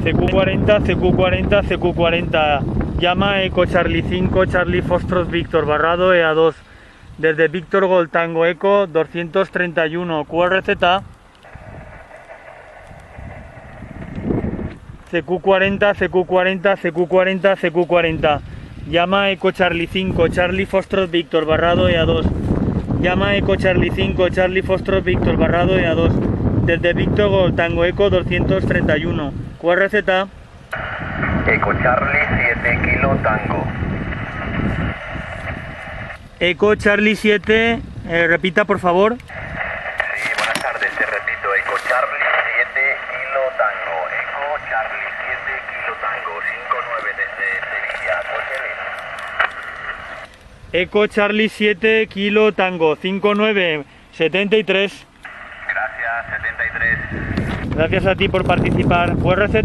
CQ40, CQ40, CQ40. Llama Eco Charlie 5, Charlie Foxtrot Víctor, Barrado EA2. Desde Víctor Gol Tango Eco 231, QRZ. CQ40, CQ40, CQ40, CQ40. Llama Eco Charlie 5, Charlie Foxtrot Víctor, Barrado EA2. Llama Eco Charlie 5, Charlie Foxtrot Víctor, Barrado EA2. Desde Víctor Gol Tango Eco 231, QRZ. Eco Charlie 7 Kilo Tango. Eco Charlie 7, repita por favor. Sí, buenas tardes, te repito, Eco Charlie 7 Kilo Tango. Eco Charlie 7 Kilo Tango, 59 desde Sevilla, Cocheles. Eco Charlie 7 Kilo Tango, 59, 73. Gracias, 73. Gracias a ti por participar. QRZ.